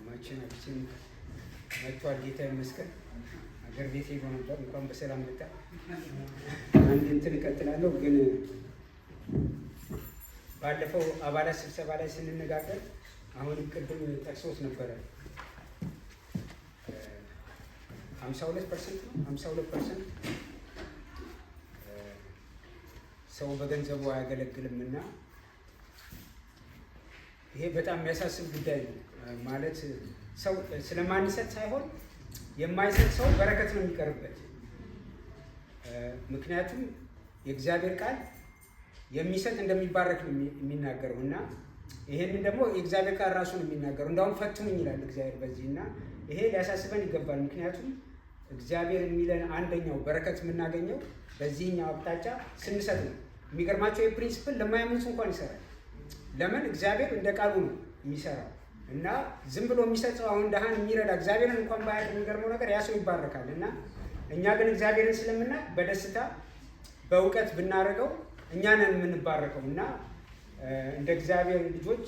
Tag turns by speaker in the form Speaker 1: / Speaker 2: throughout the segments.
Speaker 1: ማችን መጥቷል። ጌታ ይመስገን። አገር ቤት ሄዶ ነበር። እንኳን በሰላም መጣ። አንድ እንትን እቀጥላለሁ። ግን ባለፈው አባላት ስብሰባ ላይ ስንነጋገር አሁንም ቅድም ጠቅሶት ነበረ 52% ነው 52% ሰው በገንዘቡ አያገለግልም እና ይሄ በጣም የሚያሳስብ ጉዳይ ነው። ማለት ሰው ስለማንሰጥ ሳይሆን የማይሰጥ ሰው በረከት ነው የሚቀርበት። ምክንያቱም የእግዚአብሔር ቃል የሚሰጥ እንደሚባረክ ነው የሚናገረው እና ይሄንን ደግሞ የእግዚአብሔር ቃል ራሱ ነው የሚናገረው። እንዳውም ፈትኑኝ ይላል እግዚአብሔር በዚህ እና ይሄ ሊያሳስበን ይገባል። ምክንያቱም እግዚአብሔር የሚለን አንደኛው በረከት የምናገኘው በዚህኛው አቅጣጫ ስንሰጥ ነው። የሚገርማቸው የፕሪንሲፕል ለማያምኑት እንኳን ይሰራል። ለምን? እግዚአብሔር እንደ ቃሉ ነው የሚሰራው እና ዝም ብሎ የሚሰጠው አሁን ደሃን የሚረዳ እግዚአብሔርን እንኳን ባያውቅ የሚገርመው ነገር ያ ሰው ይባረካል። እና እኛ ግን እግዚአብሔርን ስለምናውቅ በደስታ በእውቀት ብናደርገው እኛ ነን የምንባረከው እና እንደ እግዚአብሔር ልጆች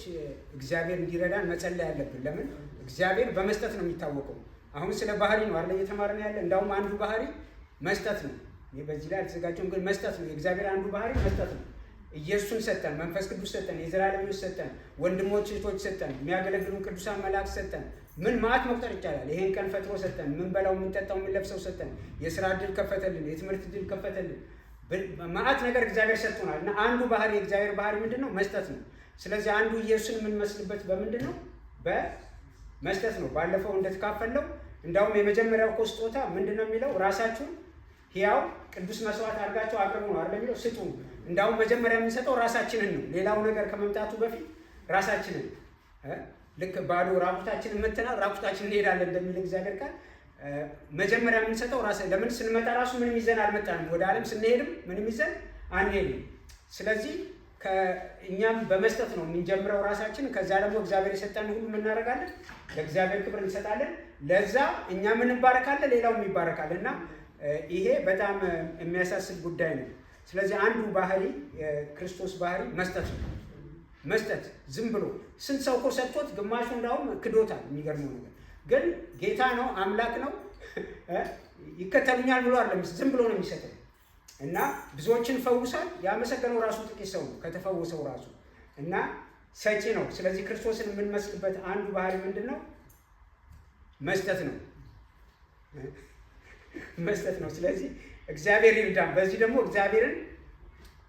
Speaker 1: እግዚአብሔር እንዲረዳን መጸለይ ያለብን። ለምን? እግዚአብሔር በመስጠት ነው የሚታወቀው። አሁን ስለ ባህሪ ነው አይደል እየተማርን ያለ። እንዳውም አንዱ ባህሪ መስጠት ነው። ይሄ በዚህ ላይ አልተዘጋጀውም፣ ግን መስጠት ነው። የእግዚአብሔር አንዱ ባህሪ መስጠት ነው። ኢየሱስን ሰጠን፣ መንፈስ ቅዱስ ሰጠን፣ የዘላለም ሕይወት ሰጠን፣ ወንድሞች እህቶች ሰጠን፣ የሚያገለግሉ ቅዱሳን መላእክት ሰጠን። ምን ማዕት መቁጠር ይቻላል። ይሄን ቀን ፈጥሮ ሰጠን። ምን በላው፣ ምን ጠጣው፣ ምን ለብሰው ሰጠን። የስራ እድል ከፈተልን፣ የትምህርት እድል ከፈተልን። ማዕት ነገር እግዚአብሔር ሰጥቶናል እና አንዱ ባህሪ የእግዚአብሔር ባህሪ ምንድን ነው? መስጠት ነው። ስለዚህ አንዱ ኢየሱስን የምንመስልበት በምንድን ነው? በመስጠት ነው። ባለፈው እንደተካፈለው እንዳውም የመጀመሪያው እኮ ስጦታ ምንድን ነው የሚለው? ራሳችሁን ሕያው ቅዱስ መስዋዕት አድርጋችሁ አቅርቡ ነው አይደል የሚለው? ስጡ። እንዳውም መጀመሪያ የምንሰጠው ራሳችንን ነው። ሌላው ነገር ከመምጣቱ በፊት ራሳችንን። ልክ ባዶ ራቁታችንን መተናል ራቁታችንን እንሄዳለን እንደሚል እግዚአብሔር ቃል መጀመሪያ የምንሰጠው ራስ። ለምን? ስንመጣ ራሱ ምንም ይዘን አልመጣንም። ወደ ዓለም ስንሄድም ምንም ይዘን አንሄድም። ስለዚህ እኛም በመስጠት ነው የምንጀምረው ራሳችን። ከዛ ደግሞ እግዚአብሔር የሰጠን ሁሉ እናደርጋለን፣ ለእግዚአብሔር ክብር እንሰጣለን። ለዛ እኛም እንባረካለን፣ ሌላውም ይባረካል። እና ይሄ በጣም የሚያሳስብ ጉዳይ ነው። ስለዚህ አንዱ ባህሪ የክርስቶስ ባህሪ መስጠት ነው። መስጠት ዝም ብሎ ስንት ሰው እኮ ሰጥቶት ግማሹ እንዳውም ክዶታል። የሚገርመው ነገር ግን ጌታ ነው፣ አምላክ ነው፣ ይከተሉኛል ብሎ አይደለም፣ ዝም ብሎ ነው የሚሰጠው እና ብዙዎችን ፈውሳል። ያመሰገነው ራሱ ጥቂት ሰው ነው ከተፈወሰው ራሱ እና ሰጪ ነው። ስለዚህ ክርስቶስን የምንመስልበት አንዱ ባህሪ ምንድን ነው? መስጠት ነው። መስጠት ነው። ስለዚህ እግዚአብሔር ይርዳን። በዚህ ደግሞ እግዚአብሔርን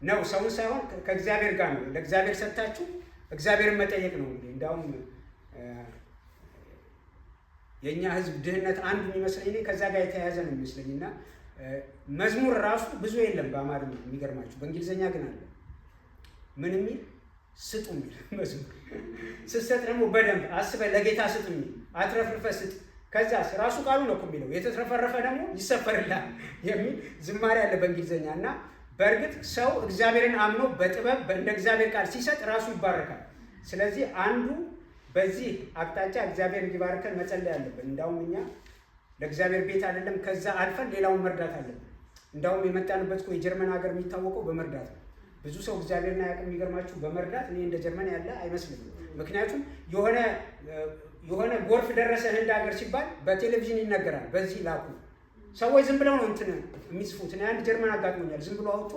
Speaker 1: ነው ሰውን ሳይሆን ከእግዚአብሔር ጋር ነው። ለእግዚአብሔር ሰጥታችሁ እግዚአብሔርን መጠየቅ ነው። እንዳውም የእኛ ሕዝብ ድህነት አንዱ የሚመስለኝ እኔ ከዛ ጋር የተያያዘ ነው የሚመስለኝ እና መዝሙር ራሱ ብዙ የለም በአማርኛ የሚገርማችሁ፣ በእንግሊዝኛ ግን አለ። ምን የሚል? ስጡ የሚል መዝሙር። ስትሰጥ ደግሞ በደንብ አስበህ ለጌታ ስጥ የሚል አትረፍርፈህ ስጥ። ከዛ ራሱ ቃሉ ነው የሚለው የተትረፈረፈ ደግሞ ይሰፈርላል የሚል ዝማሬ አለ በእንግሊዝኛ። እና በእርግጥ ሰው እግዚአብሔርን አምኖ በጥበብ እንደ እግዚአብሔር ቃል ሲሰጥ ራሱ ይባረካል። ስለዚህ አንዱ በዚህ አቅጣጫ እግዚአብሔር እንዲባርከን መጸለይ አለብን። እንዳውም እኛ ለእግዚአብሔር ቤት አይደለም ከዛ አልፈን ሌላውን መርዳት አለብን። እንዳውም የመጣንበት እኮ የጀርመን ሀገር የሚታወቀው በመርዳት ነው። ብዙ ሰው እግዚአብሔርን አያውቅም። የሚገርማችሁ በመርዳት እኔ እንደ ጀርመን ያለ አይመስልም። ምክንያቱም የሆነ ጎርፍ ደረሰ ህንድ ሀገር ሲባል በቴሌቪዥን ይነገራል። በዚህ ላኩ ሰዎች ዝም ብለው ነው እንትን የሚጽፉት። እኔ አንድ ጀርመን አጋጥሞኛል። ዝም ብሎ አውጥቶ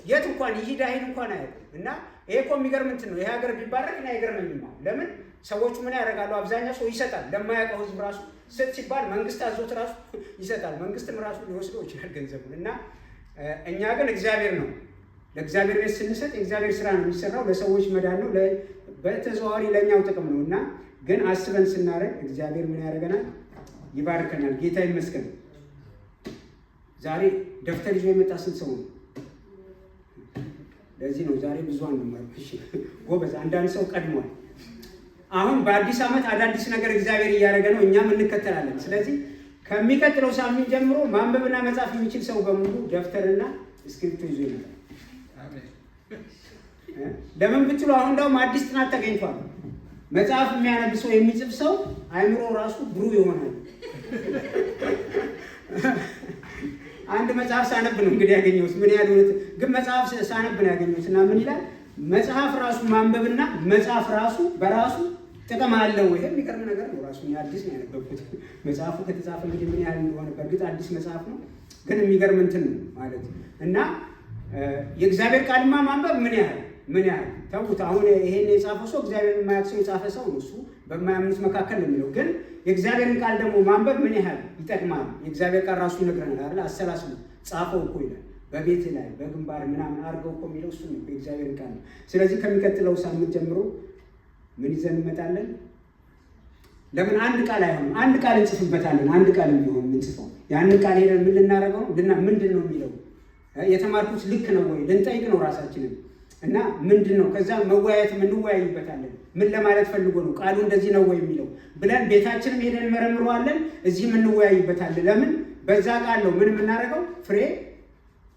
Speaker 1: የት እንኳን ይሂድ አይል እንኳን አያውቅም። እና ይሄ እኮ የሚገርም እንትን ነው። ይሄ ሀገር ቢባረክ እና አይገርመኝም። ለምን ሰዎቹ ምን ያደርጋሉ? አብዛኛው ሰው ይሰጣል። ለማያውቀው ህዝብ ራሱ ስጥ ሲባል መንግስት አዞት ራሱ ይሰጣል። መንግስትም ራሱ ሊወስደው ይችላል ገንዘቡን። እና እኛ ግን እግዚአብሔር ነው። ለእግዚአብሔር ቤት ስንሰጥ የእግዚአብሔር ስራ ነው የሚሰራው። ለሰዎች መዳን ነው፣ በተዘዋዋሪ ለእኛው ጥቅም ነው። እና ግን አስበን ስናደርግ እግዚአብሔር ምን ያደርገናል? ይባርከናል። ጌታ ይመስገን። ዛሬ ደብተር ይዞ የመጣ ስንት ሰው ነው? ለዚህ ነው ዛሬ ብዙ አንማርሽ ጎበዝ። አንዳንድ ሰው ቀድሟል። አሁን በአዲስ ዓመት አዳዲስ ነገር እግዚአብሔር እያደረገ ነው፣ እኛም እንከተላለን። ስለዚህ ከሚቀጥለው ሳምንት ጀምሮ ማንበብና መጻፍ የሚችል ሰው በሙሉ ደብተርና እስክሪፕቶ ይዞ ይመጣል። ለምን ብትሉ አሁን እንዳውም አዲስ ጥናት ተገኝቷል። መጽሐፍ የሚያነብ ሰው የሚጽፍ ሰው አይምሮ ራሱ ብሩህ ይሆናል። አንድ መጽሐፍ ሳነብ ነው እንግዲህ ያገኘሁት። ምን ያህል እውነት ግን መጽሐፍ ሳነብ ነው ያገኘሁት። እና ምን ይላል? መጽሐፍ ራሱ ማንበብና መጽሐፍ ራሱ በራሱ ጥቅም አለው። ይሄ የሚገርም ነገር ነው። ራሱ አዲስ ነው ያነበብኩት። መጽሐፉ ከተጻፈ እንግዲህ ምን ያህል እንደሆነ በእርግጥ አዲስ መጽሐፍ ነው፣ ግን የሚገርም እንትን ነው ማለት እና የእግዚአብሔር ቃልማ ማንበብ ምን ያህል ተውት። አሁን ይሄን የጻፈው ሰው እግዚአብሔርን የማያውቅ ሰው የጻፈ ሰው ነው። እሱ በማያምኑት መካከል ነው የሚለው። ግን የእግዚአብሔርን ቃል ደግሞ ማንበብ ምን ያህል ይጠቅማል? የእግዚአብሔር ቃል ራሱ ይነግረናል አይደል? አሰላስሉ ጻፈው እኮ ይላል። በቤት ላይ በግንባር ምናምን አድርገው እኮ የሚለው እሱ ነው፣ የእግዚአብሔር ቃል ነው። ስለዚህ ከሚቀጥለው ሳምንት ጀምሮ ምን ይዘን እንመጣለን? ለምን አንድ ቃል አይሆንም? አንድ ቃል እንጽፍበታለን። አንድ ቃል ቢሆን የምንጽፈው ያንን ቃል ሄደን ምን ልናደርገው ምንድን ነው የሚለው የተማርኩት ልክ ነው ወይ ልንጠይቅ ነው ራሳችንን እና ምንድን ነው ከዛ መወያየት እንወያይበታለን። ምን ለማለት ፈልጎ ነው ቃሉ እንደዚህ ነው ወይ የሚለው ብለን ቤታችንም ሄደን መረምረዋለን። እዚህም እንወያይበታለን። ለምን በዛ ቃል ነው ምን የምናደርገው ፍሬ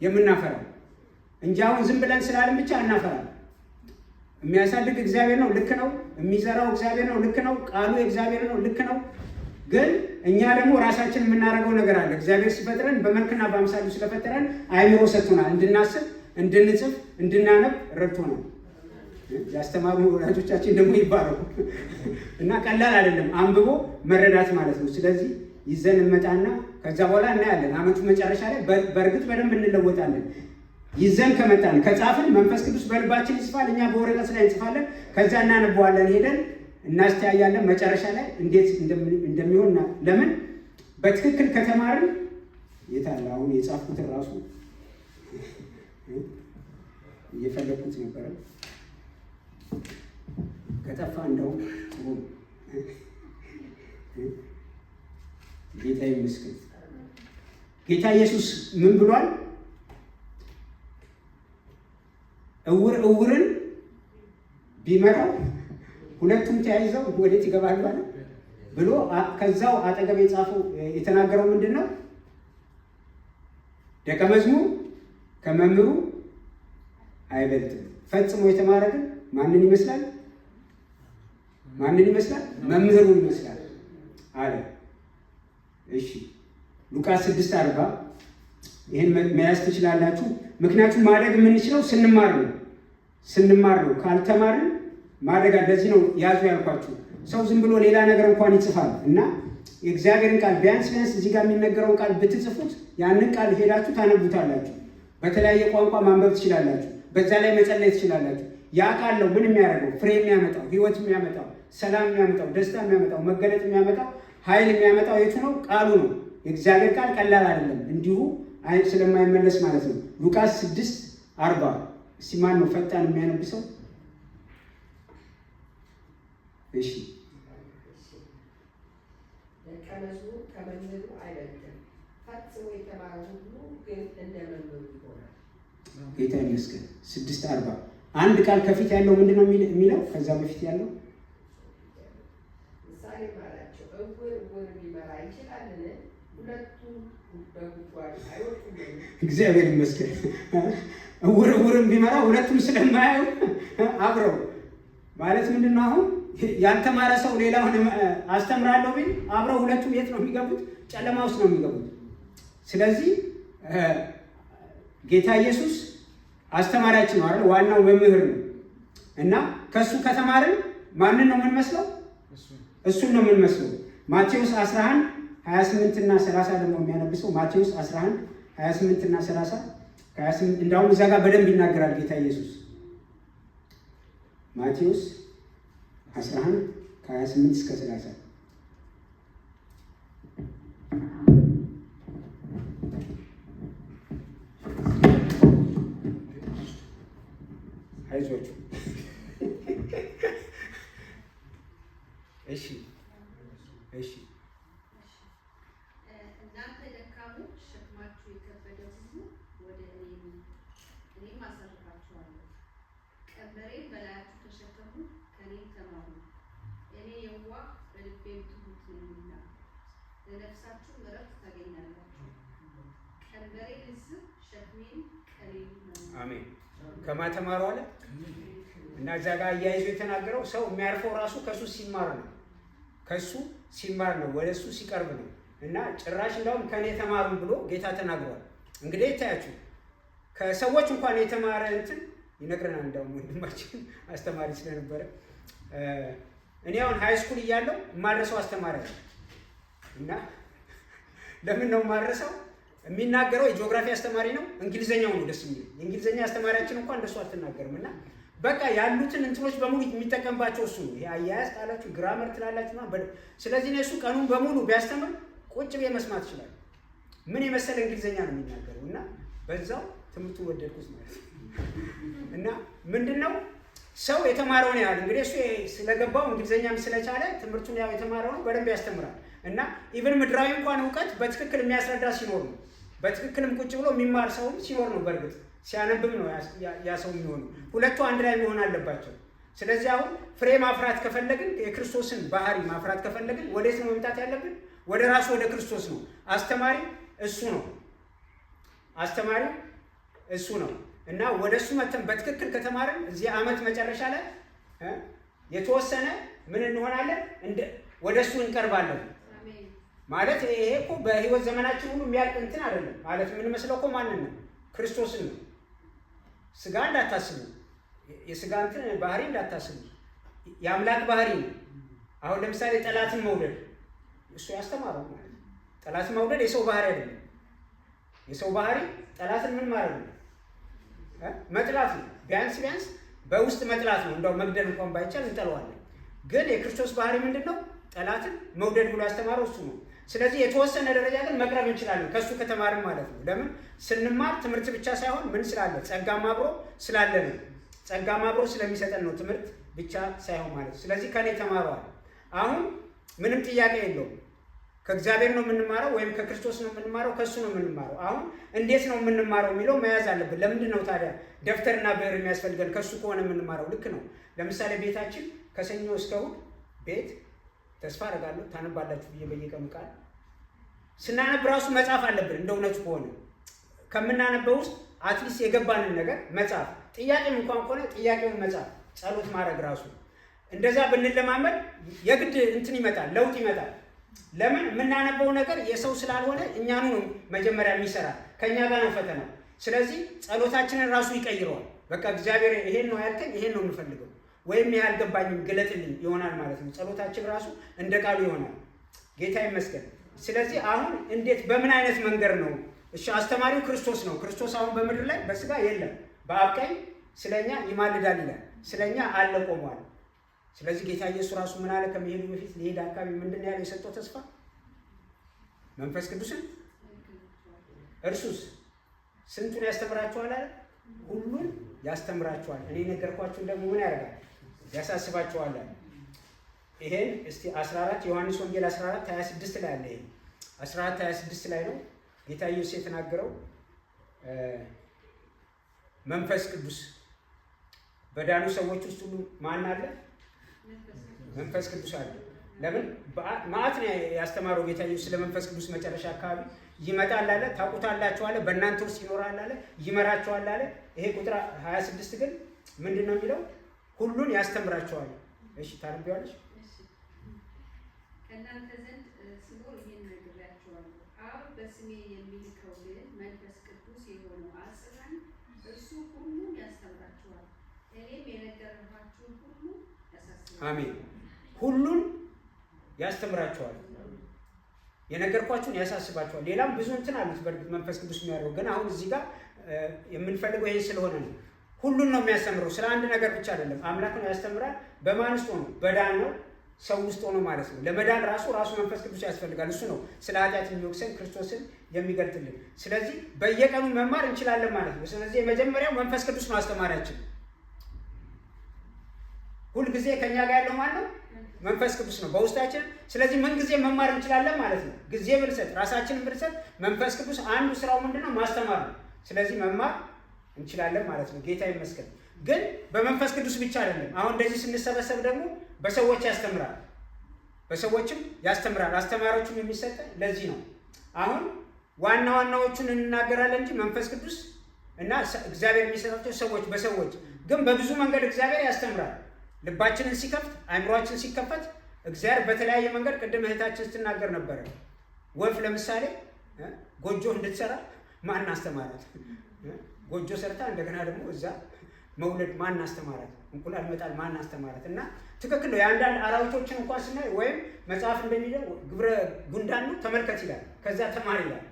Speaker 1: የምናፈራው እንጂ አሁን ዝም ብለን ስላልን ብቻ እናፈራለን። የሚያሳድግ እግዚአብሔር ነው፣ ልክ ነው። የሚዘራው እግዚአብሔር ነው፣ ልክ ነው። ቃሉ የእግዚአብሔር ነው፣ ልክ ነው። ግን እኛ ደግሞ ራሳችን የምናደርገው ነገር አለ። እግዚአብሔር ሲፈጥረን በመልክና በአምሳሉ ስለፈጠረን አእምሮ ሰጥቶናል። እንድናስብ፣ እንድንጽፍ፣ እንድናነብ ረድቶናል። ያስተማሩ ወላጆቻችን ደግሞ ይባረኩ እና ቀላል አይደለም አንብቦ መረዳት ማለት ነው። ስለዚህ ይዘን እንመጣና ከዛ በኋላ እናያለን። አመቱ መጨረሻ ላይ በእርግጥ በደንብ እንለወጣለን። ይዘን ከመጣን ከጻፍን መንፈስ ቅዱስ በልባችን ይጽፋል፣ እኛ በወረቀት ላይ እንጽፋለን። ከዛ እናነበዋለን፣ ሄደን እናስተያያለን። መጨረሻ ላይ እንዴት እንደሚሆን ለምን በትክክል ከተማርን የታለ አሁን የጻፍኩትን ራሱ እየፈለኩት ነበረ ከጠፋ እንደው ጥሩ ጌታ ይመስገን። ጌታ ኢየሱስ ምን ብሏል? እውርን ቢመራው ሁለቱም ተያይዘው ወዴት ይገባሉ አለ ብሎ ከዛው አጠገብ የጻፈው የተናገረው ምንድን ነው? ደቀ መዝሙር ከመምህሩ አይበልጥም። ፈጽሞ የተማረ ግን ማንን ይመስላል? መምህሩን ይመስላል አለ። እሺ ሉቃስ 6:40 ይህን መያዝ ትችላላችሁ። ምክንያቱም ማደግ የምንችለው ስንማር ነው። ካልተማርን ማደግ እንደዚህ ነው ያዙ ያልኳችሁ። ሰው ዝም ብሎ ሌላ ነገር እንኳን ይጽፋል እና የእግዚአብሔርን ቃል ቢያንስ እዚህ ጋር የሚነገረውን ቃል ብትጽፉት ያንን ቃል ሄዳችሁ ታነቡታላችሁ። በተለያየ ቋንቋ ማንበብ ትችላላችሁ። በዛ ላይ መጸለይ ትችላላችሁ። ያ ቃል ነው ምን የሚያደርገው? ፍሬ የሚያመጣው፣ ህይወት የሚያመጣው፣ ሰላም የሚያመጣው፣ ደስታ የሚያመጣው፣ መገለጥ የሚያመጣው፣ ኃይል የሚያመጣው የቱ ነው? ቃሉ ነው። የእግዚአብሔር ቃል ቀላል አይደለም፣ እንዲሁ ስለማይመለስ ማለት ነው። ሉቃስ 6:40 እስቲ ማን ነው ፈጣን የሚያነብሰው? እሺ
Speaker 2: ደቀ መዝሙር ከመምህሩ አይበልጥም፣ ፈጽሞ የተማረ ሁሉ ግን እንደ መምህሩ ይሆናል።
Speaker 1: ጌታ ይመስገን። 6:40 አንድ ቃል ከፊት ያለው ምንድን ነው የሚለው? ከዛ በፊት ያለው
Speaker 2: ምሳሌ ማላቸው እውር ሊመራ ይችላልን? ሁለቱ በጉድጓድ አይወጡም?
Speaker 1: እግዚአብሔር ይመስገን። እውርም ቢመራ ሁለቱም ስለማያዩ አብረው ማለት ምንድን ነው? አሁን ያልተማረ ሰው ሌላውን አስተምራለሁ ቢል አብረው ሁለቱም የት ነው የሚገቡት? ጨለማ ውስጥ ነው የሚገቡት። ስለዚህ ጌታ ኢየሱስ አስተማሪያችን ነው አይደል? ዋናው መምህር ነው እና ከሱ ከተማርን ማንን ነው የምንመስለው? እሱን ነው የምንመስለው። ማቴዎስ 11:28 እና 30 ደግሞ የሚያነብሰው ማቴዎስ 11:28 እና 30 ከ28 እንዳውም እዛ ጋር በደንብ ይናገራል ጌታ ኢየሱስ። ማቴዎስ 11:28 እስከ 30 አይዟችሁ። እሺ
Speaker 3: እናንተ ደካሞች ሸክማችሁ የከበደ ሁሉ ወደ እኔም አሳርፋችኋለሁ። ቀንበሬን በላያችሁ ተሸከሙ፣ ከእኔም ተማሩ፣ እኔ የዋህ በልቤም ትሑት ነኝና ለነፍሳችሁም ዕረፍት ታገኛላችሁ። ቀንበሬ ልዝብ፣ ሸክሜም ቀሊል ነው።
Speaker 1: አሜን። ከማተማሩ አለ እና እዛ ጋር አያይዞ የተናገረው ሰው የሚያርፈው ራሱ ከሱ ሲማር ነው፣ ወደ እሱ ሲቀርብ ነው። እና ጭራሽ እንደውም ከኔ ተማሩ ብሎ ጌታ ተናግሯል። እንግዲህ ይታያችሁ ከሰዎች እንኳን የተማረ እንትን ይነግረናል። እንደውም ወንድማችን አስተማሪ ስለነበረ እኔ አሁን ሃይ ስኩል እያለሁ የማልረሳው አስተማሪ ነው እና ለምን ነው የማልረሳው? የሚናገረው የጂኦግራፊ አስተማሪ ነው። እንግሊዘኛው ነው ደስ የሚል። የእንግሊዘኛ አስተማሪያችን እንኳን እንደሱ አትናገርም እና በቃ ያሉትን እንትኖች በሙሉ የሚጠቀምባቸው እሱ ነው። ይሄ አያያዝ ቃላችሁ ግራመር ትላላችሁ ማለት። ስለዚህ ነው እሱ ቀኑን በሙሉ ቢያስተምር ቁጭ ብዬ መስማት ይችላል። ምን የመሰለ እንግሊዘኛ ነው የሚናገረው እና በዛው ትምህርቱን ወደድኩት ማለት ነው። እና ምንድነው ሰው የተማረውን ያህል እንግዲህ እሱ ስለገባው እንግሊዘኛም ስለቻለ ትምህርቱን ያው የተማረው ነው በደንብ ያስተምራል። እና ኢቭን ምድራዊ እንኳን እውቀት በትክክል የሚያስረዳ ሲኖር ነው። በትክክልም ቁጭ ብሎ የሚማር ሰውም ሲኖር ነው። በእርግጥ ሲያነብም ነው ያ ሰው የሚሆነው። ሁለቱ አንድ ላይ መሆን አለባቸው። ስለዚህ አሁን ፍሬ ማፍራት ከፈለግን የክርስቶስን ባህሪ ማፍራት ከፈለግን ወዴት ነው መምጣት ያለብን? ወደ ራሱ ወደ ክርስቶስ ነው። አስተማሪ እሱ ነው። አስተማሪ እሱ ነው። እና ወደ እሱ መተን በትክክል ከተማርን እዚህ ዓመት መጨረሻ ላይ የተወሰነ ምን እንሆናለን? ወደ እሱ እንቀርባለን ማለት። ይሄ እኮ በህይወት ዘመናችን ሁሉ የሚያልቅ እንትን አይደለም ማለት። ምን መስለው እኮ ማንን ነው? ክርስቶስን ነው። ስጋ እንዳታስቡ፣ የስጋ እንትን ባህሪ እንዳታስቡ፣ የአምላክ ባህሪ ነው። አሁን ለምሳሌ ጠላትን መውደድ እሱ ያስተማረው ማለት ነው። ጠላትን መውደድ የሰው ባህሪ አይደለም። የሰው ባህሪ ጠላትን ምን ማድረግ ነው? መጥላት ነው። ቢያንስ በውስጥ መጥላት ነው። እንደው መግደል እንኳን ባይቻል እንጠለዋለን። ግን የክርስቶስ ባህሪ ምንድን ነው? ጠላትን መውደድ ብሎ ያስተማረው እሱ ነው። ስለዚህ የተወሰነ ደረጃ ግን መቅረብ እንችላለን ከእሱ ከተማርን ማለት ነው። ለምን ስንማር ትምህርት ብቻ ሳይሆን ምን ስላለ? ጸጋም አብሮ ስላለ ነው። ጸጋም አብሮ ስለሚሰጠን ነው ትምህርት ብቻ ሳይሆን ማለት ነው። ስለዚህ ከኔ ተማረዋል። አሁን ምንም ጥያቄ የለውም። ከእግዚአብሔር ነው የምንማረው ወይም ከክርስቶስ ነው የምንማረው? ከእሱ ነው የምንማረው። አሁን እንዴት ነው የምንማረው የሚለው መያዝ አለብን። ለምንድን ነው ታዲያ ደብተርና ብዕር የሚያስፈልገን? ከእሱ ከሆነ የምንማረው ልክ ነው። ለምሳሌ ቤታችን ከሰኞ እስከ እሑድ ቤት ተስፋ አደርጋለሁ ታነባላችሁ ብዬ በየቀኑ ቃል ስናነብ ራሱ መጻፍ አለብን። እንደ እውነቱ ከሆነ ከምናነበው ውስጥ አትሊስት የገባንን ነገር መጻፍ፣ ጥያቄም እንኳን ከሆነ ጥያቄውን መጻፍ፣ ጸሎት ማድረግ ራሱ እንደዛ ብንለማመድ የግድ እንትን ይመጣል፣ ለውጥ ይመጣል። ለምን የምናነበው ነገር የሰው ስላልሆነ እኛኑ ነው መጀመሪያ የሚሰራ፣ ከእኛ ጋር ነው ፈተናው። ስለዚህ ጸሎታችንን ራሱ ይቀይረዋል። በቃ እግዚአብሔር ይሄን ነው ያልከኝ፣ ይሄን ነው የምፈልገው ወይም ይሄ አልገባኝም ግለጥልኝ ይሆናል ማለት ነው። ጸሎታችን ራሱ እንደ ቃሉ ይሆናል። ጌታ ይመስገን። ስለዚህ አሁን እንዴት በምን አይነት መንገድ ነው? እሺ አስተማሪው ክርስቶስ ነው። ክርስቶስ አሁን በምድር ላይ በስጋ የለም። በአብ ቀኝ ስለኛ ይማልዳል ይላል። ስለኛ አለ ቆሟል። ስለዚህ ጌታ ኢየሱስ ራሱ ምን አለ? ከመሄዱ በፊት ሊሄድ አካባቢ ምንድን ነው ያለው? የሰጠው ተስፋ መንፈስ ቅዱስን እርሱስ ስንቱን ያስተምራችኋል አለ? ሁሉን ያስተምራችኋል። እኔ ነገርኳችሁን ደግሞ ምን ያደርጋል? ያሳስባችኋል አለ። ይሄን እስቲ 14 ዮሐንስ ወንጌል 14:26 ላይ አለ። ይሄ 14:26 ላይ ነው ጌታ ኢየሱስ የተናገረው። መንፈስ ቅዱስ በዳኑ ሰዎች ውስጥ ሁሉ ማን አለ? መንፈስ ቅዱስ አለ። ለምን ማዕት ነው ያስተማረው ጌታ ኢየሱስ ስለ መንፈስ ቅዱስ መጨረሻ አካባቢ ይመጣል አለ። ታውቁታላችሁ አለ። በእናንተ ውስጥ ይኖራል አለ። ይመራችኋል አለ። ይሄ ቁጥር 26 ግን ምንድን ነው የሚለው? ሁሉን ያስተምራችኋል። እሺ ታነቢዋለሽ?
Speaker 3: ከእናንተ ዘንድ ስኖር ይህን ነግሬያችኋለሁ። አብ በስሜ የሚልከው ግን መንፈስ ቅዱስ የሆነው አጽናኝ እርሱ ሁሉን ያስተምራችኋል፣ እኔም የነገርኋችሁን ሁሉ ያሳስባችኋል።
Speaker 1: አሜን። ሁሉን ያስተምራችኋል፣ የነገርኳችሁን ያሳስባችኋል። ሌላም ብዙ እንትን አሉት በእርግጥ መንፈስ ቅዱስ የሚያደርገው ግን አሁን እዚህ ጋር የምንፈልገው ይሄ ስለሆነ ነው። ሁሉን ነው የሚያስተምረው። ስለ አንድ ነገር ብቻ አይደለም። አምላክ ነው ያስተምራል። በማን ውስጥ ሆኖ? በዳን ነው ሰው ውስጥ ሆኖ ማለት ነው። ለመዳን ራሱ መንፈስ ቅዱስ ያስፈልጋል። እሱ ነው ስለ ኃጢአት የሚወቅሰን ክርስቶስን የሚገልጥልን። ስለዚህ በየቀኑ መማር እንችላለን ማለት ነው። ስለዚህ የመጀመሪያው መንፈስ ቅዱስ ነው አስተማሪያችን። ሁልጊዜ ከኛ ጋር ያለው ማለት ነው መንፈስ ቅዱስ ነው በውስጣችን። ስለዚህ ምን ጊዜ መማር እንችላለን ማለት ነው። ጊዜ ብንሰጥ፣ ራሳችንን ብንሰጥ መንፈስ ቅዱስ አንዱ ስራው ምንድነው? ማስተማር ነው። ስለዚህ መማር እንችላለን ማለት ነው። ጌታ ይመስገን። ግን በመንፈስ ቅዱስ ብቻ አይደለም። አሁን እንደዚህ ስንሰበሰብ ደግሞ በሰዎች ያስተምራል፣ በሰዎችም ያስተምራል። አስተማሪዎችም የሚሰጥ ለዚህ ነው። አሁን ዋና ዋናዎቹን እንናገራለን እንጂ መንፈስ ቅዱስ እና እግዚአብሔር የሚሰጣቸው ሰዎች በሰዎች ግን በብዙ መንገድ እግዚአብሔር ያስተምራል። ልባችንን ሲከፍት፣ አእምሯችን ሲከፈት እግዚአብሔር በተለያየ መንገድ ቅድም እህታችን ስትናገር ነበረ። ወፍ ለምሳሌ ጎጆ እንድትሰራ ማን አስተማራት? ጎጆ ሰርታ እንደገና ደግሞ እዛ መውለድ ማን አስተማራት? እንቁላል መጣል ማን አስተማራት? እና ትክክል ነው። የአንዳንድ አራዊቶችን እንኳን ስናይ ወይም መጽሐፍ እንደሚለው ግብረ ጉንዳን ነው ተመልከት ይላል። ከዛ ተማር ይላል።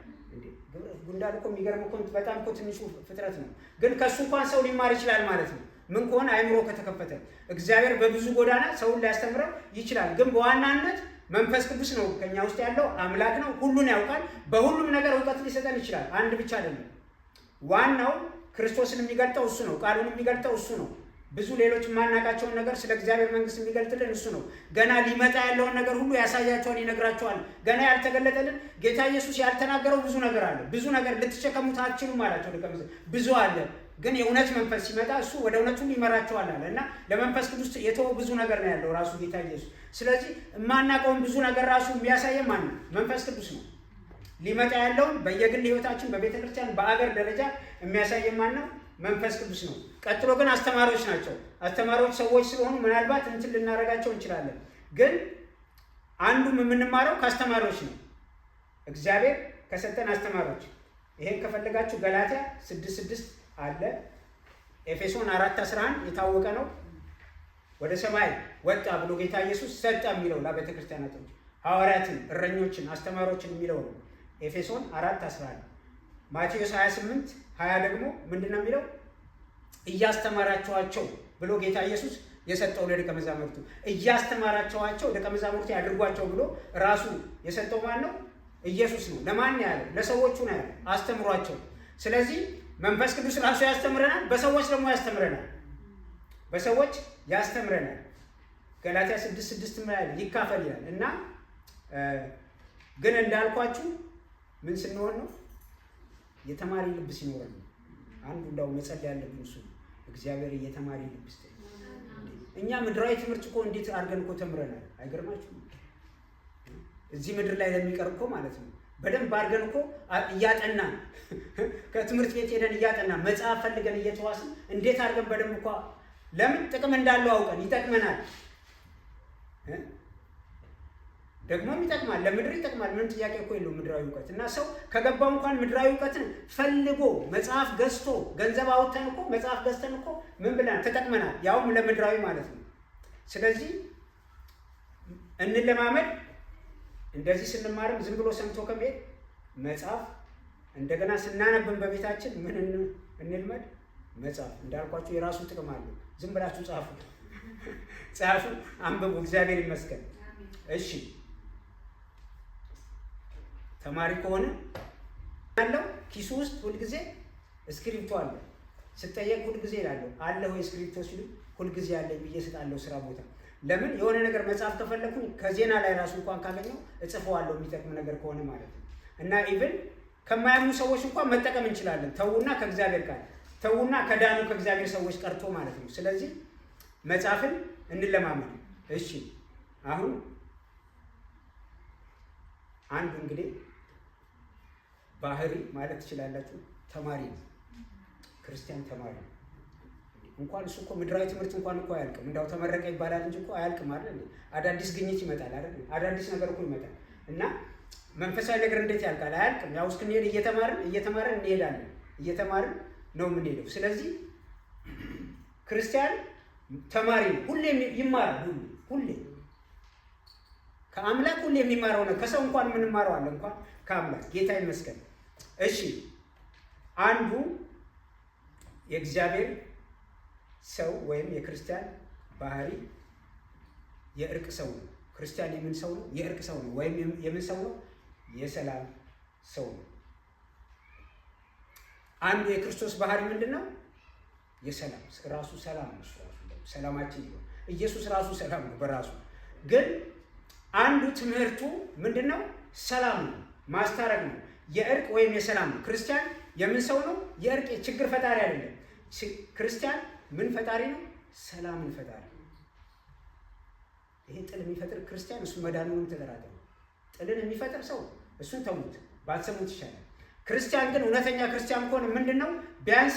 Speaker 1: ግብረ ጉንዳን እኮ የሚገርም እኮ በጣም እኮ ትንሹ ፍጥረት ነው። ግን ከእሱ እንኳን ሰው ሊማር ይችላል ማለት ነው። ምን ከሆነ አይምሮ ከተከፈተ እግዚአብሔር በብዙ ጎዳና ሰውን ሊያስተምረው ይችላል። ግን በዋናነት መንፈስ ቅዱስ ነው ከኛ ውስጥ ያለው አምላክ ነው። ሁሉን ያውቃል። በሁሉም ነገር እውቀት ሊሰጠን ይችላል። አንድ ብቻ አይደለም። ዋናው ክርስቶስን የሚገልጠው እሱ ነው። ቃሉን የሚገልጠው እሱ ነው። ብዙ ሌሎች የማናውቃቸውን ነገር ስለ እግዚአብሔር መንግስት የሚገልጥልን እሱ ነው። ገና ሊመጣ ያለውን ነገር ሁሉ ያሳያቸዋል፣ ይነግራቸዋል። ገና ያልተገለጠልን ጌታ ኢየሱስ ያልተናገረው ብዙ ነገር አለ። ብዙ ነገር ልትሸከሙት አትችሉም አላቸው ደቀ መዛሙርት። ብዙ አለ፣ ግን የእውነት መንፈስ ሲመጣ እሱ ወደ እውነት ሁሉ ይመራቸዋል አለ እና ለመንፈስ ቅዱስ የተወው ብዙ ነገር ነው ያለው ራሱ ጌታ ኢየሱስ። ስለዚህ የማናውቀውን ብዙ ነገር ራሱ የሚያሳየን ማን ነው? መንፈስ ቅዱስ ነው። ሊመጣ ያለውን በየግል ህይወታችን፣ በቤተ ክርስቲያን፣ በአገር ደረጃ የሚያሳየን ማን ነው? መንፈስ ቅዱስ ነው። ቀጥሎ ግን አስተማሪዎች ናቸው። አስተማሪዎች ሰዎች ስለሆኑ ምናልባት እንትን ልናደርጋቸው እንችላለን። ግን አንዱም የምንማረው ከአስተማሪዎች ነው። እግዚአብሔር ከሰጠን አስተማሪዎች። ይሄን ከፈለጋችሁ ገላትያ 6:6 አለ። ኤፌሶን 4:11 የታወቀ ነው። ወደ ሰማይ ወጣ ብሎ ጌታ ኢየሱስ ሰጠ የሚለው ለቤተ ክርስቲያናቶች ሐዋርያትን፣ እረኞችን፣ አስተማሪዎችን የሚለው ነው። ኤፌሶን 4:11 ማቴዎስ 28:20 ደግሞ ምንድነው የሚለው? እያስተማራቸዋቸው ብሎ ጌታ ኢየሱስ የሰጠው ለደቀ መዛሙርቱ እያስተማራቸዋቸው ደቀ መዛሙርቱ ያድርጓቸው ብሎ ራሱ የሰጠው ማን ነው? ኢየሱስ ነው። ለማን ያለው? ለሰዎቹ ነው ያለው። አስተምሯቸው። ስለዚህ መንፈስ ቅዱስ ራሱ ያስተምረናል፣ በሰዎች ደግሞ ያስተምረናል። በሰዎች ያስተምረናል። ገላትያ 6:6 ይካፈል ይላል እና ግን እንዳልኳችሁ ምን ስንሆን ነው? የተማሪ ልብ ሲኖረን ነው። አንዱ እንዳው መጸለይ ያለብን እሱ እግዚአብሔር የተማሪ ልብ ይስጠን። እኛ ምድራዊ ትምህርት እኮ እንዴት አድርገን እኮ ተምረናል። አይገርማችሁም? እዚህ ምድር ላይ ለሚቀር እኮ ማለት ነው በደንብ አድርገን እኮ እያጠናን ከትምህርት ቤት ሄደን እያጠናን መጽሐፍ ፈልገን እየተዋስን እንዴት አድርገን በደንብ እኮ ለምን ጥቅም እንዳለው አውቀን ይጠቅመናል። ደግሞም ይጠቅማል፣ ለምድር ይጠቅማል። ምን ጥያቄ እኮ የለው ምድራዊ እውቀት እና ሰው ከገባው እንኳን ምድራዊ እውቀትን ፈልጎ መጽሐፍ ገዝቶ ገንዘብ አውጥተን እኮ መጽሐፍ ገዝተን እኮ ምን ብለን ተጠቅመናል፣ ያውም ለምድራዊ ማለት ነው። ስለዚህ እንለማመድ። እንደዚህ ስንማርም ዝም ብሎ ሰምቶ ከመሄድ መጽሐፍ እንደገና ስናነብን በቤታችን ምን እንልመድ? መጽሐፍ እንዳልኳችሁ የራሱ ጥቅም አለው። ዝም ብላችሁ ጻፉ፣ ጻፉ፣ አንብቡ። እግዚአብሔር ይመስገን። እሺ ተማሪ ከሆነ ያለው ኪሱ ውስጥ ሁልጊዜ እስክሪፕቶ አለ። ስጠየቅ ሁልጊዜ እላለሁ አለ ወይ እስክሪፕቶ ሲሉ ሁልጊዜ አለኝ ብዬ እሰጣለሁ ስራ ቦታ። ለምን የሆነ ነገር መጽሐፍ ከፈለኩኝ ከዜና ላይ ራሱ እንኳን ካገኘው እጽፈዋለሁ፣ የሚጠቅም ነገር ከሆነ ማለት ነው። እና ኢቭን ከማያምኑ ሰዎች እንኳን መጠቀም እንችላለን። ተውና ከእግዚአብሔር ቃል ተውና ከዳኑ ከእግዚአብሔር ሰዎች ቀርቶ ማለት ነው። ስለዚህ መጽሐፍን እንለማመድ። እሺ አሁን አንዱ እንግዲህ ባህሪ ማለት ትችላላችሁ ተማሪ ነው። ክርስቲያን ተማሪ ነው። እንኳን እሱ እኮ ምድራዊ ትምህርት እንኳን እኮ አያልቅም። እንዳው ተመረቀ ይባላል እንጂ እኮ አያልቅም አይደል? አዳዲስ ግኝት ይመጣል አይደል? አዳዲስ ነገር እኮ ይመጣል። እና መንፈሳዊ ነገር እንዴት ያልቃል? አያልቅም። ያው እስክንሄድ እየተማርን እንሄዳለን። እየተማርን ነው የምንሄደው። ስለዚህ ክርስቲያን ተማሪ ነው። ሁሌ ይማራል። ሁሌ ከአምላክ ሁሌ የሚማረው ነው። ከሰው እንኳን የምንማረው አለ እንኳን ከአምላክ ጌታ ይመስገን። እሺ አንዱ የእግዚአብሔር ሰው ወይም የክርስቲያን ባህሪ የእርቅ ሰው ነው። ክርስቲያን የምን ሰው ነው? የእርቅ ሰው ነው። ወይም የምን ሰው ነው? የሰላም ሰው ነው። አንዱ የክርስቶስ ባህሪ ምንድን ነው? የሰላም ራሱ ሰላም ነው። ሰላማችን ይሁን። ኢየሱስ ራሱ ሰላም ነው በራሱ። ግን አንዱ ትምህርቱ ምንድን ነው? ሰላም ነው፣ ማስታረቅ ነው። የእርቅ ወይም የሰላም ነው። ክርስቲያን የምን ሰው ነው? የእርቅ ችግር ፈጣሪ አይደለም። ክርስቲያን ምን ፈጣሪ ነው? ሰላምን ፈጣሪ። ይሄ ጥል የሚፈጥር ክርስቲያን እሱ መዳኑንም ተጠራጠሩ። ጥልን የሚፈጥር ሰው እሱን ተሙት፣ ባትሰሙት ይሻላል። ክርስቲያን ግን እውነተኛ ክርስቲያን ከሆነ ምንድነው? ቢያንስ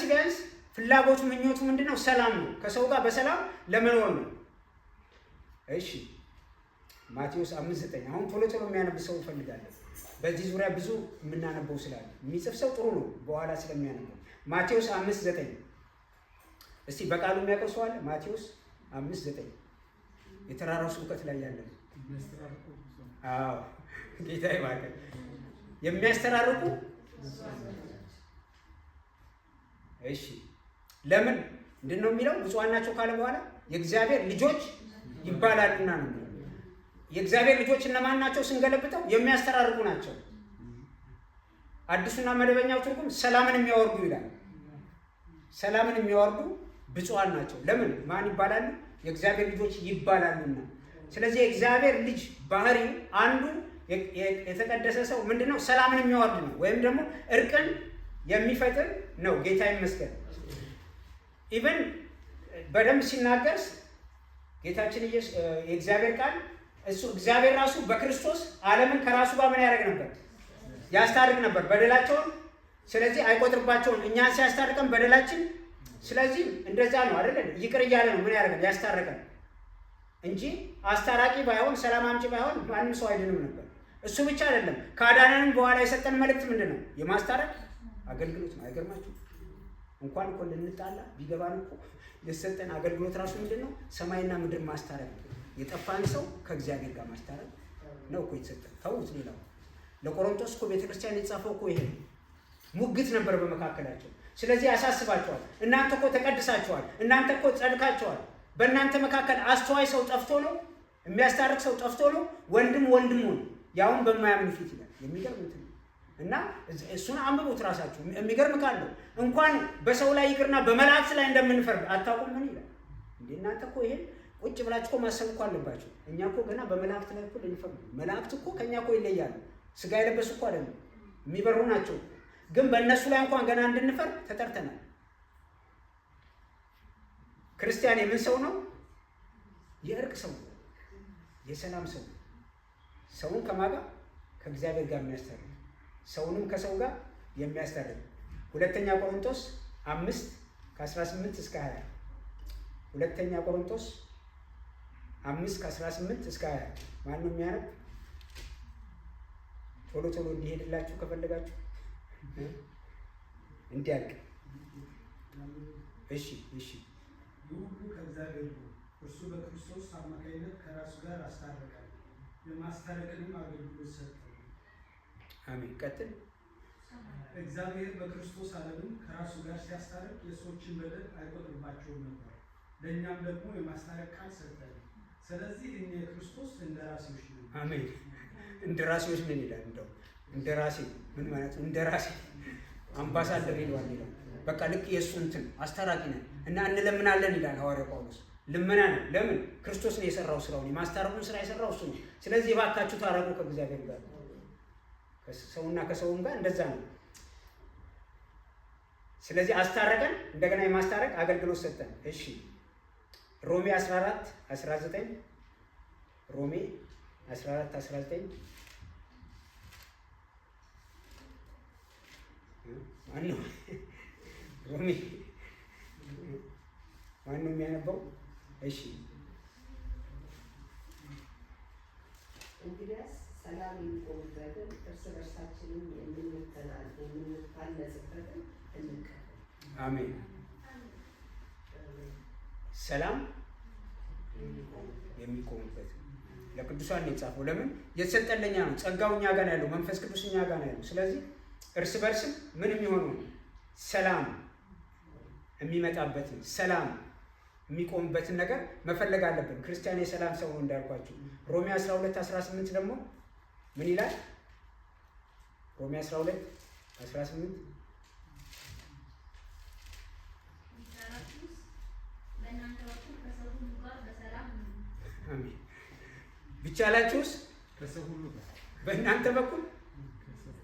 Speaker 1: ፍላጎቱ ምኞቱ ምንድነው? ሰላም ነው። ከሰው ጋር በሰላም ለመኖር ነው። እሺ ማቴዎስ 5:9 አሁን ቶሎ የሚያነብ ሰው እፈልጋለሁ። በዚህ ዙሪያ ብዙ የምናነበው ስላለ የሚጽፍ ሰው ጥሩ ነው፣ በኋላ ስለሚያነበው። ማቴዎስ 5:9 እስቲ በቃሉ የሚያውቀው ሰው አለ? ማቴዎስ 5:9 የተራራው ስብከት ላይ ያለ። አዎ ጌታ ይባርክ። የሚያስተራርቁ እሺ፣ ለምን ምንድን ነው የሚለው? ብፁዓን ናቸው ካለ በኋላ የእግዚአብሔር ልጆች ይባላሉና ነው። የእግዚአብሔር ልጆች እነማን ናቸው ስንገለብጠው? የሚያስተራርቁ ናቸው። አዲሱና መደበኛው ትርጉም ሰላምን የሚያወርዱ ይላል። ሰላምን የሚያወርዱ ብፁዓን ናቸው። ለምን? ማን ይባላሉ? የእግዚአብሔር ልጆች ይባላሉና። ስለዚህ የእግዚአብሔር ልጅ ባህሪው አንዱ የተቀደሰ ሰው ምንድነው? ሰላምን የሚያወርድ ነው፣ ወይም ደግሞ እርቅን የሚፈጥር ነው። ጌታ ይመስገን። ኢቨን በደንብ ሲናገር ጌታችን የእግዚአብሔር ቃል እሱ እግዚአብሔር ራሱ በክርስቶስ ዓለምን ከራሱ ጋር ምን ያደርግ ነበር? ያስታርቅ ነበር በደላቸውን። ስለዚህ አይቆጥርባቸውም እኛን ሲያስታርቀን በደላችን። ስለዚህ እንደዛ ነው አይደል? ይቅር እያለ ነው ምን ያደርጋል? ያስታርቀን እንጂ አስታራቂ ባይሆን ሰላም አምጪ ባይሆን ማንም ሰው አይድንም ነበር። እሱ ብቻ አይደለም፣ ካዳነንም በኋላ የሰጠን መልእክት ምንድን ነው? የማስታረቅ አገልግሎት ነው። አይገርማችሁ? እንኳን እኮ ልንጣላ ቢገባን እኮ የሰጠን አገልግሎት ራሱ ምንድን ነው? ሰማይና ምድር ማስታረቅ፣ የጠፋን ሰው ከእግዚአብሔር ጋር ማስታረቅ ነው እኮ የተሰጠን። ተውት ሌላው። ለቆሮንቶስ እኮ ቤተክርስቲያን የተጻፈው እኮ ይሄ ሙግት ነበር በመካከላቸው። ስለዚህ ያሳስባቸዋል። እናንተ እኮ ተቀድሳቸዋል፣ እናንተ እኮ ጸድቃቸዋል። በእናንተ መካከል አስተዋይ ሰው ጠፍቶ ነው? የሚያስታርቅ ሰው ጠፍቶ ነው? ወንድም ወንድሙን ያውን በማያምን ፊት ይላል። የሚገርም እንትን እና እሱን አንብቡት ራሳችሁ። የሚገርም ካለው እንኳን በሰው ላይ ይቅርና በመላእክት ላይ እንደምንፈርድ አታውቁም? ምን ይላል እንዴ? እናንተ እኮ ይሄን ቁጭ ብላችሁ እኮ ማሰብ እኮ አለባችሁ። እኛ እኮ ገና በመላእክት ላይ እኮ ልንፈርድ። መላእክት እኮ ከኛ እኮ ይለያሉ። ስጋ የለበሱ እኮ አይደለም፣ የሚበሩ ናቸው። ግን በእነሱ ላይ እንኳን ገና እንድንፈርድ ተጠርተናል። ክርስቲያን የምን ሰው ነው? የእርቅ ሰው፣ የሰላም ሰው። ሰውን ከማጋ ከእግዚአብሔር ጋር የሚያስታርቅ፣ ሰውንም ከሰው ጋር የሚያስታርቅ። ሁለተኛ ቆሮንቶስ 5:18 እስከ 20 ሁለተኛ ቆሮንቶስ 5:18 እስከ 20 ማን ነው የሚያነብ? ቶሎ ቶሎ እንዲሄድላችሁ ከፈለጋችሁ እንዲያልቅ። እሺ እሺ።
Speaker 4: ሁሉ ከእግዚአብሔር ነው፣ እርሱ በክርስቶስ አማካኝነት ከራሱ ጋር አስታረቀን፣ የማስታረቅንም አገልግሎት ሰጠ።
Speaker 1: አሜን። ቀጥል።
Speaker 4: እግዚአብሔር በክርስቶስ ዓለምን ከራሱ ጋር ሲያስታርቅ የሰዎችን በደል አይቆጥርባቸውም ነበር፣ ለእኛም ደግሞ የማስታረቅ ቃል ሰጠን። ስለዚህ እኛ የክርስቶስ እንደራሴዎች ነን።
Speaker 1: አሜን። እንደራሴዎች ምን ይላል? እንደው እንደራሴ ምን ማለት ነው? እንደራሴ አምባሳደር ይለዋል ይላል። በቃ ልክ የእሱ እንትን አስታራቂ ነን እና እንለምናለን ይላል ሐዋርያው ጳውሎስ። ልመና ነው። ለምን? ክርስቶስ ነው የሰራው ስራውን፣ የማስታረቁን ስራ የሰራው እሱ ነው። ስለዚህ እባካችሁ ታረቁ ከእግዚአብሔር ጋር፣ ከሰውና ከሰውም ጋር እንደዛ ነው። ስለዚህ አስታረቀን፣ እንደገና የማስታረቅ አገልግሎት ሰጠን። እሺ ሮሜ 14:19 ሮሜ 14:19 ማነው? ሮሜ ማነው የሚያነበው? እሺ
Speaker 2: እንግዲያስ ሰላም የሚቆምበትን እርስ በርሳችንም የምንታነጽበትን እንቀበል።
Speaker 1: አሜን። ሰላም የሚቆምበት ለቅዱሳን ነው የጻፈው። ለምን? የተሰጠን ለእኛ ነው። ጸጋው እኛ ጋር ነው ያለው፣ መንፈስ ቅዱስ እኛ ጋር ነው ያለው። ስለዚህ እርስ በርስም ምን የሚሆነው ሰላም የሚመጣበትን ሰላም የሚቆምበትን ነገር መፈለግ አለብን። ክርስቲያን የሰላም ሰው ነው እንዳልኳችሁ። ሮሜ 12:18 ደግሞ ምን ይላል? ሮሜ 12:18 ቢቻላችሁስ
Speaker 4: ከሰው ሁሉ ጋር
Speaker 1: በእናንተ በኩል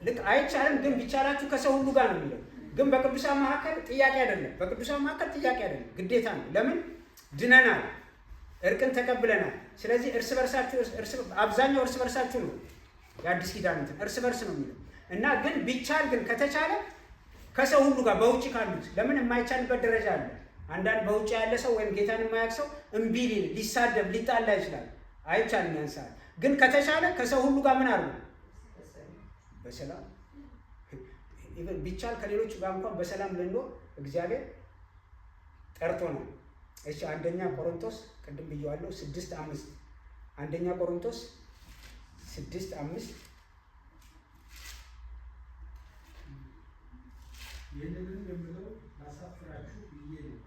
Speaker 1: ልክ አይቻልም፣ ግን ቢቻላችሁ ከሰው ሁሉ ጋር ነው የሚለው። ግን በቅዱሳን መካከል ጥያቄ አይደለም፣ በቅዱሳን መካከል ጥያቄ አይደለም፣ ግዴታ ነው። ለምን? ድነናል፣ እርቅን ተቀብለናል። ስለዚህ እርስ በርሳችሁ አብዛኛው እርስ በርሳችሁ ነው። የአዲስ ኪዳን እንትን እርስ በርስ ነው የሚለው እና ግን ቢቻል ግን ከተቻለ ከሰው ሁሉ ጋር በውጭ ካሉት። ለምን የማይቻልበት ደረጃ አለ። አንዳንድ በውጭ ያለ ሰው ወይም ጌታን የማያውቅ ሰው እምቢ ሊል፣ ሊሳደብ፣ ሊጣላ ይችላል። አይቻልም ያን ሰዓት። ግን ከተቻለ ከሰው ሁሉ ጋር ምን አሉ? በሰላም ቢቻል ከሌሎች ጋር እንኳን በሰላም ልንኖር እግዚአብሔር ጠርቶናል። እሺ አንደኛ ቆሮንቶስ ቅድም ብየዋለሁ 6:5 አንደኛ ቆሮንቶስ 6:5
Speaker 4: ይህንንም የምለው ላሳፍራችሁ ብዬ ነው።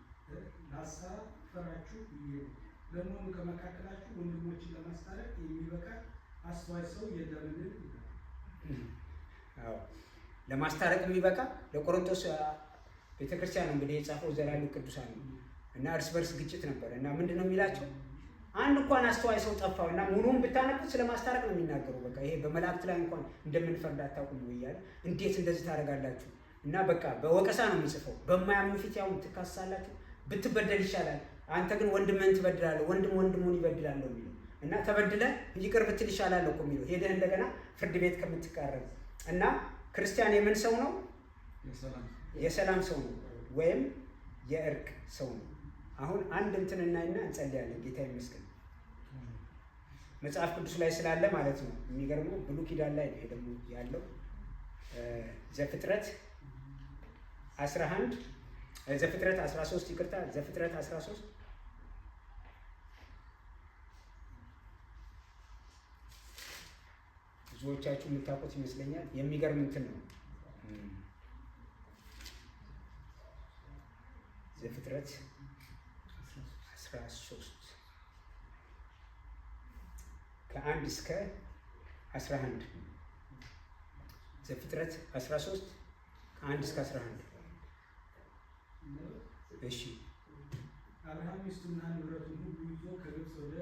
Speaker 4: ላሳፍራችሁ ብዬ ነው። ደግሞም ከመካከላችሁ ወንድሞችን ለማስታረቅ የሚበቃ አስተዋይ ሰው የለምን?
Speaker 1: አዎ ለማስታረቅ የሚበቃ ለቆሮንቶስ ቤተክርስቲያን እንግዲህ የጻፈው ዘላለም ቅዱሳን ነው። እና እርስ በርስ ግጭት ነበር እና ምንድነው የሚላቸው? አንድ እንኳን አስተዋይ ሰው ጠፋው እና ሙሉውን ብታነቡት ስለማስታረቅ ነው የሚናገረው። በቃ ይሄ በመላእክት ላይ እንኳን እንደምንፈርድ አታውቁም ወይ እያለ እንዴት እንደዚህ ታደርጋላችሁ? እና በቃ በወቀሳ ነው የሚጽፈው። በማያምኑ ፊት ያው ትካሳላችሁ፣ ብትበደል ይሻላል። አንተ ግን ወንድምህን ትበድላለህ፣ ወንድም ወንድሙን ይበድላል ነው የሚለው። እና ተበድለህ ይቅር ብትል ይሻላል እኮ የሚለው። ሄደህ እንደገና ፍርድ ቤት ከምትቃረብ እና ክርስቲያን የምን ሰው ነው? የሰላም ሰው ነው ወይም የእርቅ ሰው ነው። አሁን አንድ እንትን እናይና እንጸልያለን። ጌታ ይመስገን መጽሐፍ ቅዱስ ላይ ስላለ ማለት ነው። የሚገርመው ብሉይ ኪዳን ላይ ነው ደግሞ ያለው ዘፍጥረት 11 ዘፍጥረት 13 ይቅርታ፣ ዘፍጥረት 13 ብዙዎቻችሁ የምታውቁት ይመስለኛል። የሚገርም እንትን ነው። ዘፍጥረት 13 ከ1 እስከ 11 ዘፍጥረት 13 ከ1 እስከ 11 እሺ።
Speaker 4: አብርሃም ሚስቱና ንብረቱን ሁሉ ይዞ ከግብፅ ወደ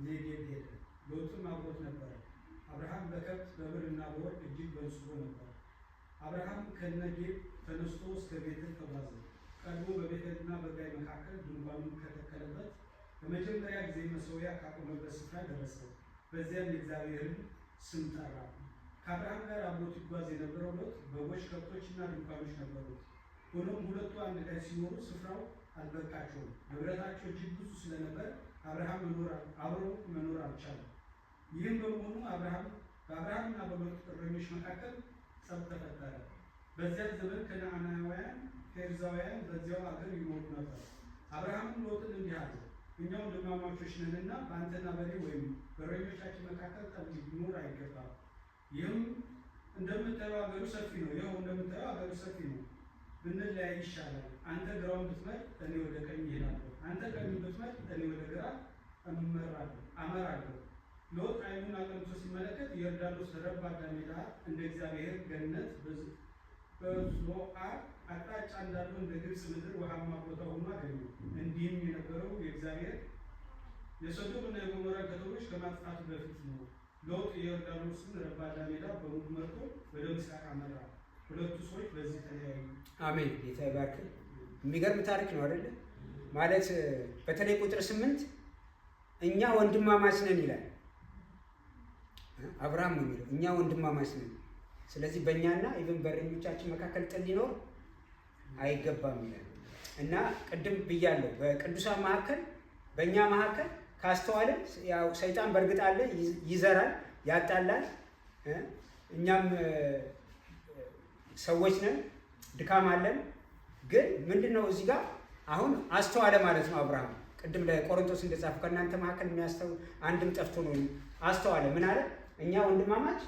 Speaker 4: ኔጌብ ሄደ። ሎጥም አብሮት ነበረ። አብርሃም በከብት በብርና በወርቅ እጅግ በልጽጎ ነበር። አብርሃም ከነጌብ ተነስቶ እስከ ቤቴል ተጓዘ። ቀድሞ በቤቴልና በጋይ መካከል ድንኳኑን ከተከለበት በመጀመሪያ ጊዜ መሠዊያ ካቆመበት ስፍራ ደረሰ። በዚያም የእግዚአብሔርን ስም ጠራ። ከአብርሃም ጋር አብሮት ይጓዝ የነበረው ሎጥ በጎች፣ ከብቶችና ድንኳኖች ነበሩት። ሆኖም ሁለቱ አንድ ላይ ሲኖሩ ስፍራው አልበቃቸውም። ንብረታቸው እጅግ ብዙ ስለነበር አብሮ መኖር አልቻለም። ይህም በመሆኑ በአብርሃምና በሎጥ እረኞች መካከል ጸብ ተፈጠረ። በዚያ ዘመን ከነዓናውያን፣ ፌርዛውያን በዚያው አገር ይኖሩ ነበር። አብርሃምም ሎጥን እንዲህ አለ፣ እኛ ወንድማማቾች ነንና በአንተና በእኔ ወይም በእረኞቻችን መካከል ጠብ ሊኖር አይገባም። ይህም እንደምታየው አገሩ ሰፊ ነው። ይኸው እንደምታየው አገሩ ሰፊ ነው። ብንለያይ ይሻላል። አንተ ግራውን ብትመርጥ እኔ ወደ ቀኝ እሄዳለሁ፣ አንተ ቀኝ ብትመርጥ እኔ ወደ ግራ አመራለሁ። ሎጥ ዓይኑን አቅንቶ ሲመለከት የዮርዳኖስ ረባዳ ሜዳ እንደ እግዚአብሔር ገነት በዞዓር አቅጣጫ እንዳለው እንደ ግብፅ ምድር ውሃማ ቦታ ሆኖ አገኘ። እንዲህም የነበረው የእግዚአብሔር የሶዶምና የገሞራ ከተሞች ከማጥፋቱ በፊት ነው። ሎጥ የዮርዳኖስን ረባዳ ሜዳ በሙሉ መርጦ ወደ ምስራቅ አመራ። ሁለቱ ሰዎች በዚህ ተለያዩ።
Speaker 1: አሜን። ጌታ ይባርክ። የሚገርም ታሪክ ነው አይደለ? ማለት በተለይ ቁጥር 8 እኛ ወንድማማች ነን ይላል። አብርሃም ነው የሚለው እኛ ወንድማማች ነን። ስለዚህ በእኛና ኢቭን በእረኞቻችን መካከል ጥል ሊኖር አይገባም ይላል። እና ቅድም ብያለሁ፣ በቅዱሳን መካከል በእኛ መካከል ካስተዋልን ያው ሰይጣን በእርግጥ አለ፣ ይዘራል፣ ያጣላል። እኛም ሰዎች ነን፣ ድካም አለን። ግን ምንድነው እዚህ ጋር አሁን አስተዋለ ማለት ነው። አብርሃም ቅድም ለቆሮንቶስ እንደጻፈ ከእናንተ መካከል የሚያስተውል አንድም ጠፍቶ ነው። አስተዋለ ምን አለ? እኛ ወንድማማች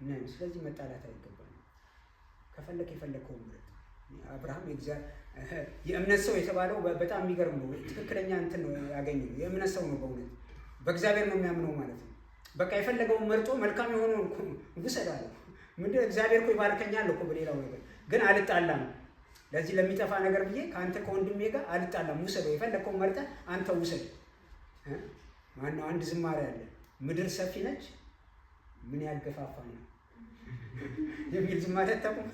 Speaker 1: ነን፣ ስለዚህ መጣላት አይገባም። ከፈለክ የፈለከውን ምረጥ። አብርሃም የእምነት ሰው የተባለው በጣም የሚገርም ነው። ትክክለኛ እንትን ነው ያገኘው። የእምነት ሰው ነው፣ በእውነት በእግዚአብሔር ነው የሚያምነው ማለት ነው። በቃ የፈለገውን መርጦ መልካም የሆነውን ውሰድ አለ። ምንድን እግዚአብሔር እኮ ይባርከኛል እኮ በሌላው ነገር ግን አልጣላም። ለዚህ ለሚጠፋ ነገር ብዬ ከአንተ ከወንድሜ ጋር አልጣላም። ውሰደው፣ የፈለግከውን መርጠህ አንተ ውሰድ። ማነው አንድ ዝማሬ አለ፣ ምድር ሰፊ ነች ምን ያልገፋፋ ነው የሚል ዝማሬ አታውቁም?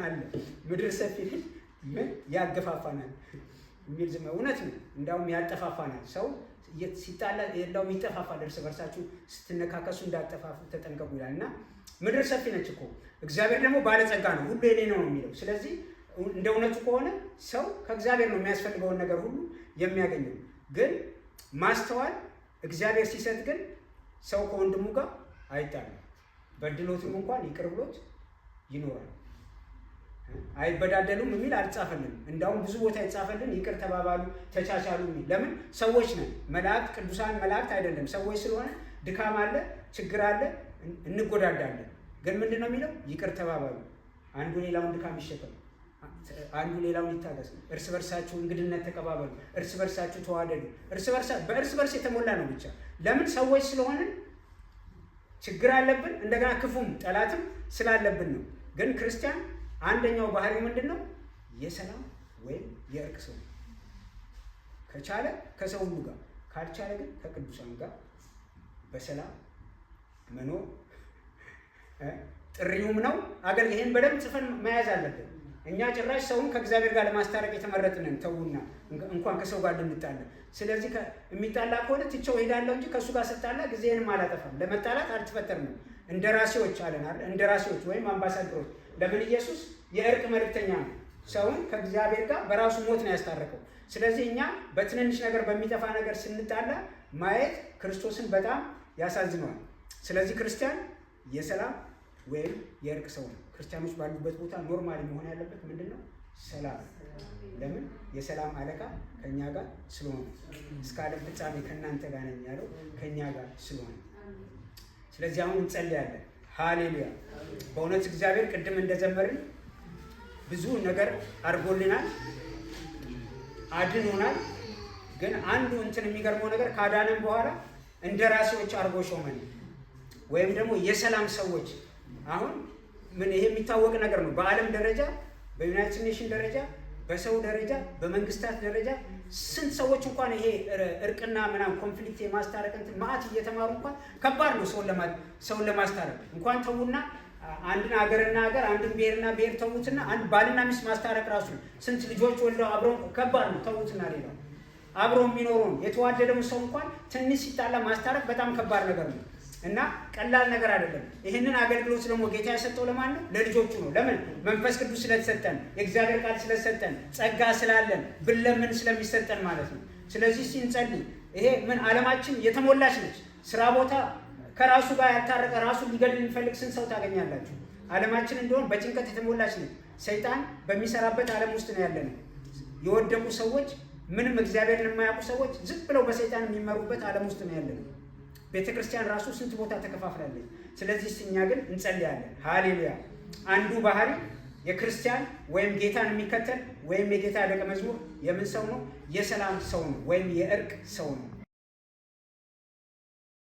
Speaker 1: አለ ምድር ሰፊ ነች ምን ያገፋፋናል የሚል ዝማሬ። እውነት ነው፣ እንዳውም ያጠፋፋናል። ሰው ሲጣላ እንዳውም ይጠፋፋል። እርስ በርሳችሁ ስትነካከሱ እንዳጠፋፉ ተጠንቀቁ ይላል። እና ምድር ሰፊ ነች እኮ እግዚአብሔር ደግሞ ባለጸጋ ነው፣ ሁሉ የኔ ነው የሚለው። ስለዚህ እንደ እውነቱ ከሆነ ሰው ከእግዚአብሔር ነው የሚያስፈልገውን ነገር ሁሉ የሚያገኘው። ግን ማስተዋል እግዚአብሔር ሲሰጥ ግን ሰው ከወንድሙ ጋር አይጣልም። በድሎትም እንኳን ይቅር ብሎት ይኖራል። አይበዳደሉም የሚል አልጻፈልንም። እንዳውም ብዙ ቦታ የጻፈልን ይቅር ተባባሉ፣ ተቻቻሉ የሚል። ለምን? ሰዎች ነን። መላእክት ቅዱሳን መላእክት አይደለም። ሰዎች ስለሆነ ድካም አለ፣ ችግር አለ፣ እንጎዳዳለን። ግን ምንድን ነው የሚለው? ይቅር ተባባሉ፣ አንዱ ሌላውን ድካም ይሸከም፣ አንዱ ሌላውን ይታገስ፣ እርስ በርሳችሁ እንግድነት ተቀባበሉ፣ እርስ በርሳችሁ ተዋደዱ። በእርስ በርስ የተሞላ ነው ብቻ። ለምን? ሰዎች ስለሆንን ችግር አለብን፣ እንደገና ክፉም ጠላትም ስላለብን ነው። ግን ክርስቲያን አንደኛው ባህሪው ምንድን ነው? የሰላም ወይም የእርቅ ሰው። ከቻለ ከሰው ሁሉ ጋር፣ ካልቻለ ግን ከቅዱሳን ጋር በሰላም መኖር ጥሪውም ነው። ይሄን በደንብ ጽፈን መያዝ አለብን። እኛ ጭራሽ ሰውን ከእግዚአብሔር ጋር ለማስታረቅ የተመረጥንን ተውና እንኳን ከሰው ጋር ልንጣላ። ስለዚህ የሚጣላ ከሆነ ትቼው ሄዳለሁ እንጂ ከእሱ ጋር ስጣላ ጊዜንም አላጠፋም። ለመጣላት አልተፈጠርንም። እንደራሴዎች አለን አይደል? እንደራሴዎች ወይም አምባሳደሮች። ለምን? ኢየሱስ የእርቅ መልእክተኛ ነው። ሰውን ከእግዚአብሔር ጋር በራሱ ሞት ነው ያስታረቀው። ስለዚህ እኛ በትንንሽ ነገር በሚጠፋ ነገር ስንጣላ ማየት ክርስቶስን በጣም ያሳዝነዋል። ስለዚህ ክርስቲያን የሰላም ወይም የእርቅ ሰው ነው። ክርስቲያኖች ባሉበት ቦታ ኖርማል መሆን ያለበት ምንድን ነው? ሰላም። ለምን? የሰላም አለቃ ከእኛ ጋር ስለሆነ፣ እስከ ዓለም ፍጻሜ ከእናንተ ጋር ነኝ ያለው ከእኛ ጋር ስለሆነ። ስለዚህ አሁን እንጸልያለን። ሃሌሉያ። በእውነት እግዚአብሔር ቅድም እንደዘመርን ብዙ ነገር አድርጎልናል፣ አድኖናል። ግን አንዱ የሚገርመው ነገር ካዳነን በኋላ እንደራሴዎች አድርጎ ሾመን፣ ወይም ደግሞ የሰላም ሰዎች። አሁን ይሄ የሚታወቅ ነገር ነው። በዓለም ደረጃ፣ በዩናይትድ ኔሽን ደረጃ፣ በሰው ደረጃ፣ በመንግስታት ደረጃ ስንት ሰዎች እንኳን ይሄ እርቅና ምናምን ኮንፍሊክት የማስታረቅ ማዕት እየተማሩ እንኳን ከባድ ነው ሰውን ለማስታረቅ እንኳን ተዉና አንድን ሀገርና ሀገር፣ አንድን ብሔርና ብሔር ተዉትና አንድ ባልና ሚስት ማስታረቅ ራሱ ስንት ልጆች ወልደው አብረው ከባድ ነው። ተዉትና ሌላው አብረው የሚኖረውን የተዋደደውን ሰው እንኳን ትንሽ ሲጣላ ማስታረቅ በጣም ከባድ ነገር ነው እና ቀላል ነገር አይደለም። ይህንን አገልግሎት ደግሞ ጌታ የሰጠው ለማን ነው? ለልጆቹ ነው። ለምን? መንፈስ ቅዱስ ስለተሰጠን፣ የእግዚአብሔር ቃል ስለተሰጠን፣ ጸጋ ስላለን፣ ብንለምን ስለሚሰጠን ማለት ነው። ስለዚህ ሲንጸልይ ይሄ ዓለማችን የተሞላች ነች። ስራ ቦታ ከራሱ ጋር ያልታረቀ ራሱን ሊገድል የሚፈልግ ስንት ሰው ታገኛላችሁ? ዓለማችን እንደሆን በጭንቀት የተሞላች ነች። ሰይጣን በሚሰራበት ዓለም ውስጥ ነው ያለነው። የወደቁ ሰዎች፣ ምንም እግዚአብሔርን የማያውቁ ሰዎች ዝም ብለው በሰይጣን የሚመሩበት ዓለም ውስጥ ነው ያለነው። ቤተ ክርስቲያን ራሱ ስንት ቦታ ተከፋፍላለች። ስለዚህ እኛ ግን እንጸልያለን። ሃሌሉያ። አንዱ ባህሪ የክርስቲያን ወይም ጌታን የሚከተል ወይም የጌታ ደቀ መዝሙር የምን ሰው ነው? የሰላም ሰው ነው፣ ወይም የእርቅ ሰው ነው።